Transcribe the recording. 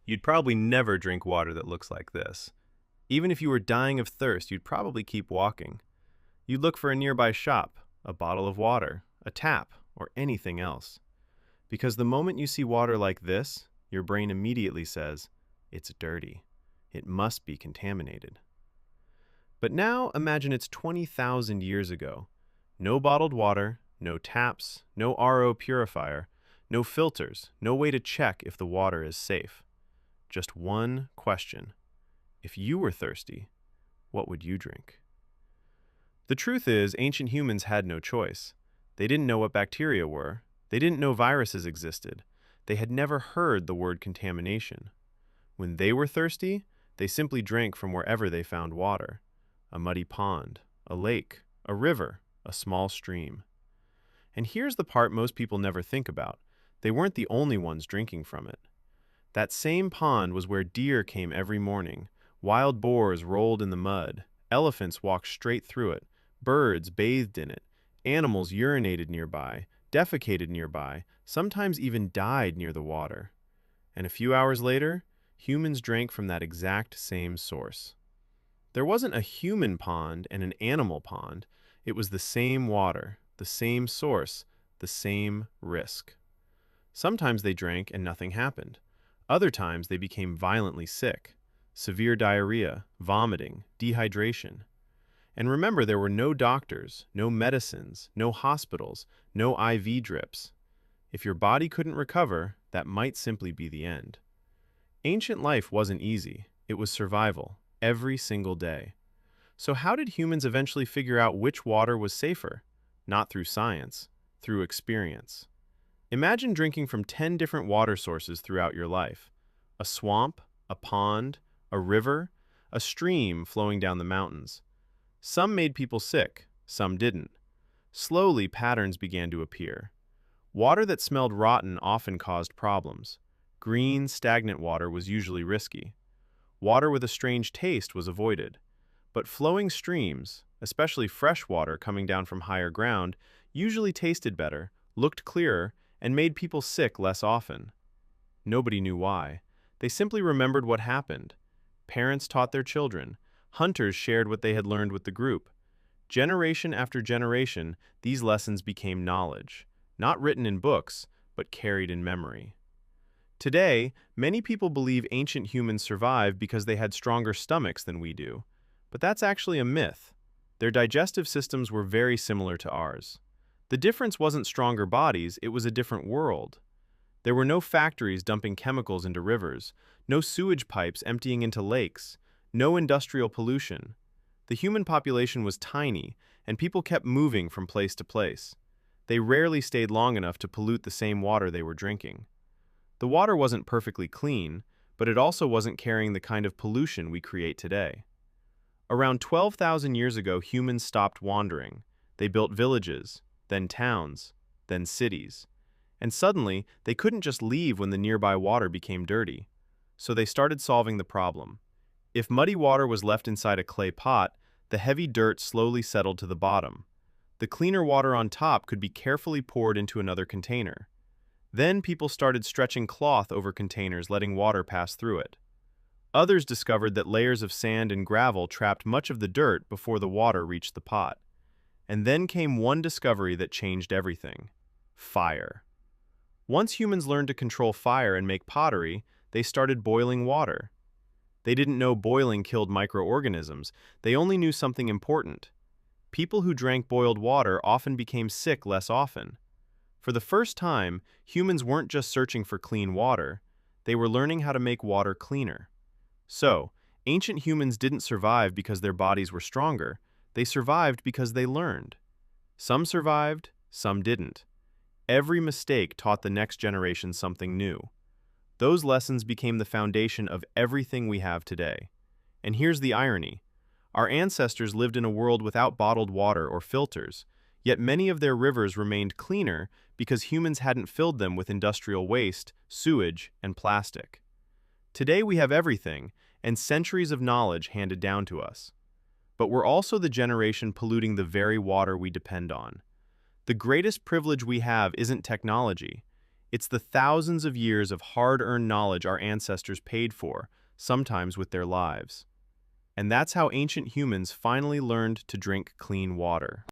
You'd probably never drink water that looks like this. Even if you were dying of thirst, you'd probably keep walking. You'd look for a nearby shop, a bottle of water, a tap, or anything else. Because the moment you see water like this, your brain immediately says, it's dirty. It must be contaminated. But now imagine it's 20,000 years ago. No bottled water, no taps, no RO purifier, no filters, no way to check if the water is safe. Just one question. If you were thirsty, what would you drink? The truth is, ancient humans had no choice. They didn't know what bacteria were. They didn't know viruses existed. They had never heard the word contamination. When they were thirsty, they simply drank from wherever they found water. A muddy pond, a lake, a river, a small stream. And here's the part most people never think about. They weren't the only ones drinking from it. That same pond was where deer came every morning, wild boars rolled in the mud, elephants walked straight through it, birds bathed in it, animals urinated nearby, defecated nearby, sometimes even died near the water. And a few hours later, humans drank from that exact same source. There wasn't a human pond and an animal pond. It was the same water, the same source, the same risk. Sometimes they drank and nothing happened. Other times they became violently sick. Severe diarrhea, vomiting, dehydration. And remember, there were no doctors, no medicines, no hospitals, no IV drips. If your body couldn't recover, that might simply be the end. Ancient life wasn't easy. It was survival, every single day. So how did humans eventually figure out which water was safer? Not through science, through experience. Imagine drinking from 10 different water sources throughout your life. A swamp, a pond, a river, a stream flowing down the mountains. Some made people sick, some didn't. Slowly, patterns began to appear. Water that smelled rotten often caused problems. Green, stagnant water was usually risky. Water with a strange taste was avoided. But flowing streams, especially fresh water coming down from higher ground, usually tasted better, looked clearer, and made people sick less often. Nobody knew why. They simply remembered what happened. Parents taught their children. Hunters shared what they had learned with the group. Generation after generation, these lessons became knowledge, not written in books, but carried in memory. Today, many people believe ancient humans survived because they had stronger stomachs than we do. But that's actually a myth. Their digestive systems were very similar to ours. The difference wasn't stronger bodies, it was a different world. There were no factories dumping chemicals into rivers, no sewage pipes emptying into lakes, no industrial pollution. The human population was tiny, and people kept moving from place to place. They rarely stayed long enough to pollute the same water they were drinking. The water wasn't perfectly clean, but it also wasn't carrying the kind of pollution we create today. Around 12,000 years ago, humans stopped wandering. They built villages, then towns, then cities. And suddenly, they couldn't just leave when the nearby water became dirty. So they started solving the problem. If muddy water was left inside a clay pot, the heavy dirt slowly settled to the bottom. The cleaner water on top could be carefully poured into another container. Then people started stretching cloth over containers, letting water pass through it. Others discovered that layers of sand and gravel trapped much of the dirt before the water reached the pot. And then came one discovery that changed everything: fire. Once humans learned to control fire and make pottery, they started boiling water. They didn't know boiling killed microorganisms. They only knew something important. People who drank boiled water often became sick less often. For the first time, humans weren't just searching for clean water. They were learning how to make water cleaner. So, ancient humans didn't survive because their bodies were stronger. They survived because they learned. Some survived, some didn't. Every mistake taught the next generation something new. Those lessons became the foundation of everything we have today. And here's the irony. Our ancestors lived in a world without bottled water or filters, yet many of their rivers remained cleaner because humans hadn't filled them with industrial waste, sewage, and plastic. Today we have everything, and centuries of knowledge handed down to us. But we're also the generation polluting the very water we depend on. The greatest privilege we have isn't technology. It's the thousands of years of hard-earned knowledge our ancestors paid for, sometimes with their lives. And that's how ancient humans finally learned to drink clean water.